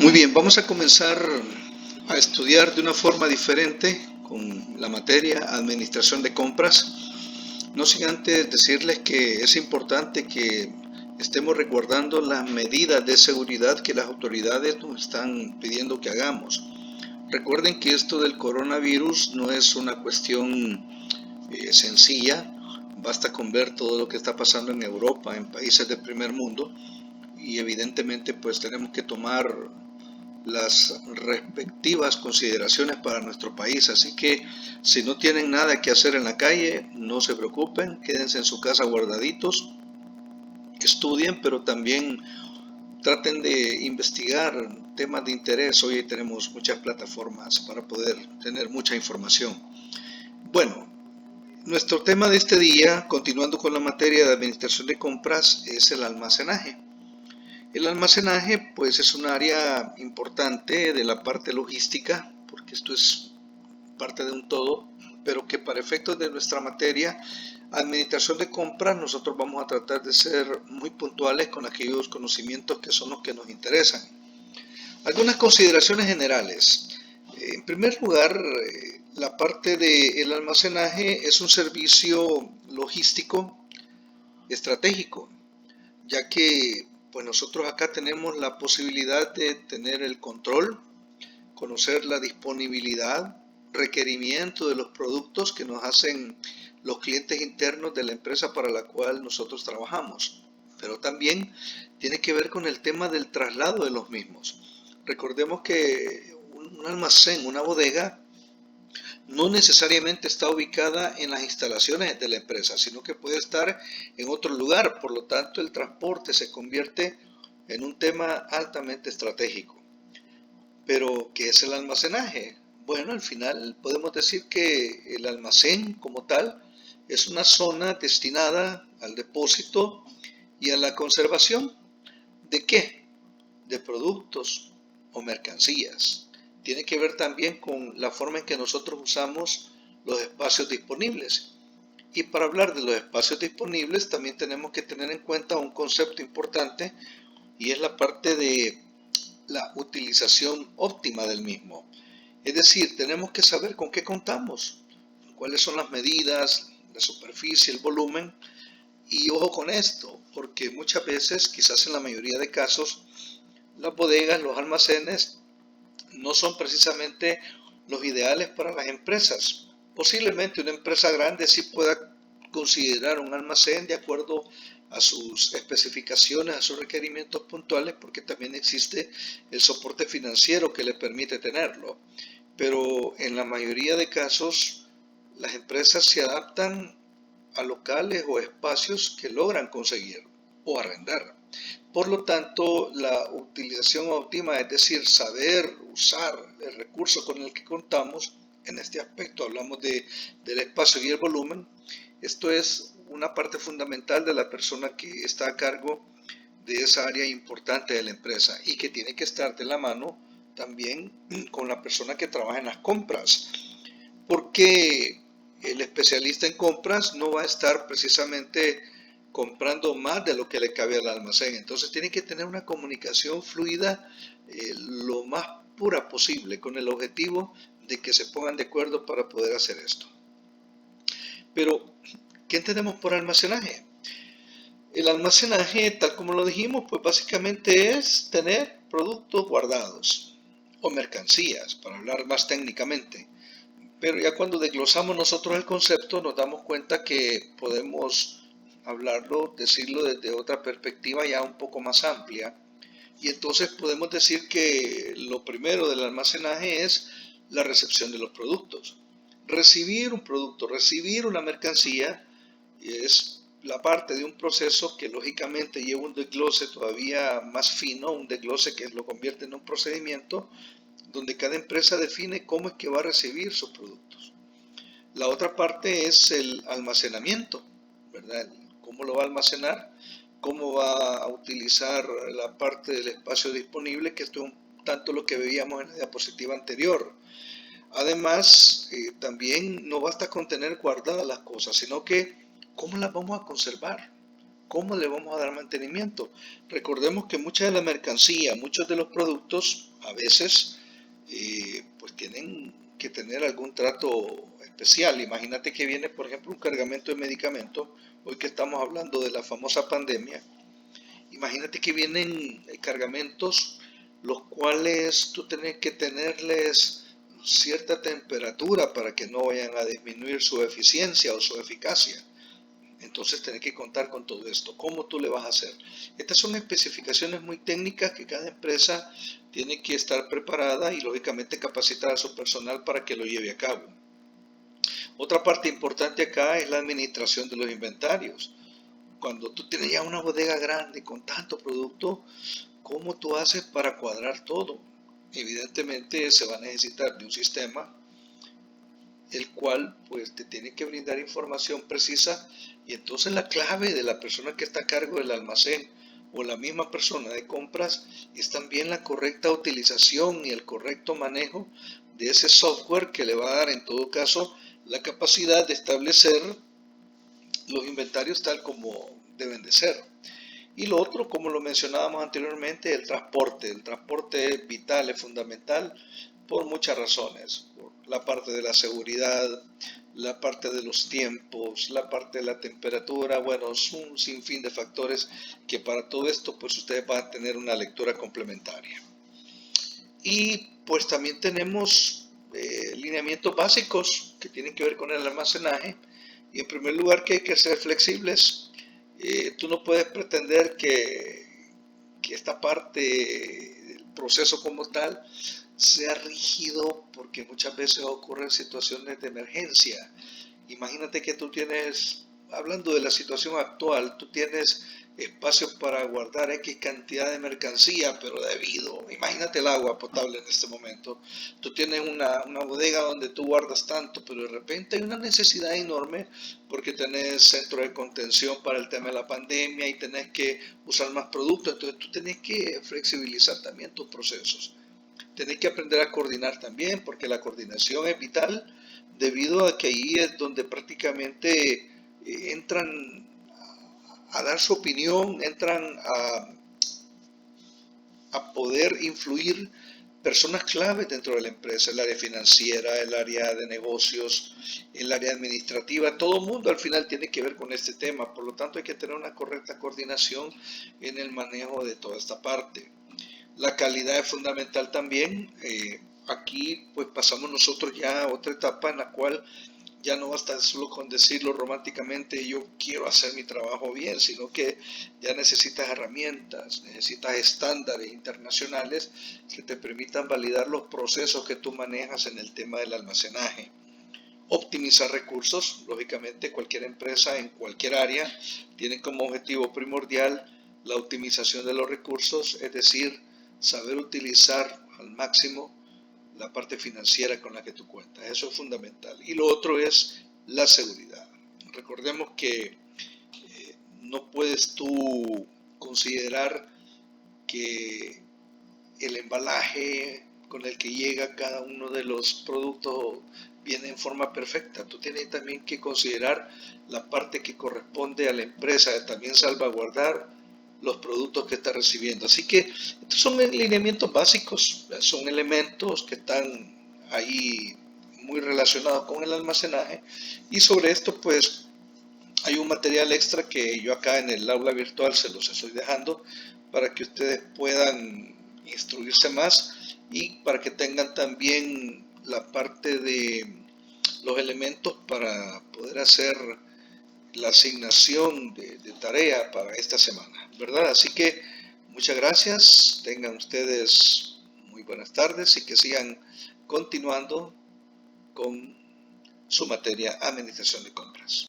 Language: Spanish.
Muy bien, vamos a comenzar a estudiar de una forma diferente con la materia Administración de Compras. No sin antes decirles que es importante que estemos resguardando las medidas de seguridad que las autoridades nos están pidiendo que hagamos. Recuerden que esto del coronavirus no es una cuestión sencilla. Basta con ver todo lo que está pasando en Europa, en países del primer mundo, y evidentemente pues tenemos que tomar las respectivas consideraciones para nuestro país. Así que si no tienen nada que hacer en la calle, no se preocupen, quédense en su casa guardaditos, estudien, pero también traten de investigar temas de interés. Hoy tenemos muchas plataformas para poder tener mucha información. Bueno, nuestro tema de este día, continuando con la materia de administración de compras, es el almacenaje. El almacenaje pues es un área importante de la parte logística, porque esto es parte de un todo, pero que para efectos de nuestra materia, administración de compras, nosotros vamos a tratar de ser muy puntuales con aquellos conocimientos que son los que nos interesan. Algunas consideraciones generales. En primer lugar, la parte del almacenaje es un servicio logístico estratégico, ya que pues nosotros acá tenemos la posibilidad de tener el control, conocer la disponibilidad, requerimiento de los productos que nos hacen los clientes internos de la empresa para la cual nosotros trabajamos. Pero también tiene que ver con el tema del traslado de los mismos. Recordemos que un almacén, una bodega, no necesariamente está ubicada en las instalaciones de la empresa, sino que puede estar en otro lugar. Por lo tanto, el transporte se convierte en un tema altamente estratégico. Pero, ¿qué es el almacenaje? Bueno, al final podemos decir que el almacén como tal es una zona destinada al depósito y a la conservación. ¿De qué? De productos o mercancías. Tiene que ver también con la forma en que nosotros usamos los espacios disponibles. Y para hablar de los espacios disponibles también tenemos que tener en cuenta un concepto importante, y es la parte de la utilización óptima del mismo. Es decir, tenemos que saber con qué contamos, cuáles son las medidas, la superficie, el volumen. Y ojo con esto, porque muchas veces, quizás en la mayoría de casos, las bodegas, los almacenes no son precisamente los ideales para las empresas. Posiblemente una empresa grande sí pueda considerar un almacén de acuerdo a sus especificaciones, a sus requerimientos puntuales, porque también existe el soporte financiero que le permite tenerlo. Pero en la mayoría de casos, las empresas se adaptan a locales o espacios que logran conseguir o arrendar. Por lo tanto, la utilización óptima, es decir, saber usar el recurso con el que contamos, en este aspecto hablamos del espacio y el volumen. Esto es una parte fundamental de la persona que está a cargo de esa área importante de la empresa, y que tiene que estar de la mano también con la persona que trabaja en las compras, porque el especialista en compras no va a estar precisamente comprando más de lo que le cabe al almacén. Entonces tiene que tener una comunicación fluida, lo más pura posible, con el objetivo de que se pongan de acuerdo para poder hacer esto. Pero, ¿qué entendemos por almacenaje? El almacenaje, tal como lo dijimos, pues básicamente es tener productos guardados o mercancías, para hablar más técnicamente. Pero ya cuando desglosamos nosotros el concepto, nos damos cuenta que podemos hablarlo, decirlo desde otra perspectiva ya un poco más amplia. Y entonces podemos decir que lo primero del almacenaje es la recepción de los productos. Recibir un producto, recibir una mercancía, es la parte de un proceso que lógicamente lleva un desglose todavía más fino, un desglose que lo convierte en un procedimiento donde cada empresa define cómo es que va a recibir sus productos. La otra parte es el almacenamiento, ¿verdad? ¿Cómo lo va a almacenar? ¿Cómo va a utilizar la parte del espacio disponible? Que esto es un tanto lo que veíamos en la diapositiva anterior. Además, también no basta con tener guardadas las cosas, sino que ¿cómo las vamos a conservar? ¿cómo le vamos a dar mantenimiento? Recordemos que mucha de la mercancía, muchos de los productos, a veces, pues tienen que tener algún trato especial. Imagínate que viene, por ejemplo, un cargamento de medicamentos, hoy que estamos hablando de la famosa pandemia. Imagínate que vienen cargamentos los cuales tú tienes que tenerles cierta temperatura para que no vayan a disminuir su eficiencia o su eficacia. Entonces tenés que contar con todo esto. ¿Cómo tú le vas a hacer? Estas son especificaciones muy técnicas que cada empresa tiene que estar preparada y lógicamente capacitar a su personal para que lo lleve a cabo. Otra parte importante acá es la administración de los inventarios. Cuando tú tienes ya una bodega grande con tanto producto, ¿cómo tú haces para cuadrar todo? Evidentemente se va a necesitar de un sistema el cual pues te tiene que brindar información precisa, y entonces la clave de la persona que está a cargo del almacén o la misma persona de compras es también la correcta utilización y el correcto manejo de ese software que le va a dar en todo caso la capacidad de establecer los inventarios tal como deben de ser. Y lo otro, como lo mencionábamos anteriormente, el transporte. El transporte es vital, es fundamental por muchas razones. Por la parte de la seguridad, la parte de los tiempos, la parte de la temperatura. Bueno, es un sinfín de factores que para todo esto pues ustedes van a tener una lectura complementaria. Y pues también tenemos lineamientos básicos que tienen que ver con el almacenaje. Y en primer lugar que hay que ser flexibles. Tú no puedes pretender que esta parte del proceso como tal sea rígido, porque muchas veces ocurren situaciones de emergencia. Imagínate que tú tienes, hablando de la situación actual, tú tienes espacio para guardar X cantidad de mercancía, pero debido, imagínate el agua potable en este momento, tú tienes una bodega donde tú guardas tanto, pero de repente hay una necesidad enorme porque tenés centro de contención para el tema de la pandemia y tenés que usar más productos, entonces tú tenés que flexibilizar también tus procesos. Tenés que aprender a coordinar también, porque la coordinación es vital, debido a que ahí es donde prácticamente entran a dar su opinión, entran a poder influir personas claves dentro de la empresa, el área financiera, el área de negocios, el área administrativa, todo el mundo al final tiene que ver con este tema, por lo tanto hay que tener una correcta coordinación en el manejo de toda esta parte. La calidad es fundamental también. Aquí pues pasamos nosotros ya a otra etapa en la cual ya no basta solo con decirlo románticamente, yo quiero hacer mi trabajo bien, sino que ya necesitas herramientas, necesitas estándares internacionales que te permitan validar los procesos que tú manejas en el tema del almacenaje. Optimizar recursos, lógicamente cualquier empresa en cualquier área tiene como objetivo primordial la optimización de los recursos, es decir, saber utilizar al máximo la parte financiera con la que tú cuentas. Eso es fundamental. Y lo otro es la seguridad. Recordemos que no puedes tú considerar que el embalaje con el que llega cada uno de los productos viene en forma perfecta. Tú tienes también que considerar la parte que corresponde a la empresa de también salvaguardar los productos que está recibiendo. Así que estos son lineamientos básicos, son elementos que están ahí muy relacionados con el almacenaje, y sobre esto pues hay un material extra que yo acá en el aula virtual se los estoy dejando para que ustedes puedan instruirse más y para que tengan también la parte de los elementos para poder hacer la asignación de tarea para esta semana, ¿verdad? Así que muchas gracias, tengan ustedes muy buenas tardes y que sigan continuando con su materia Administración de Compras.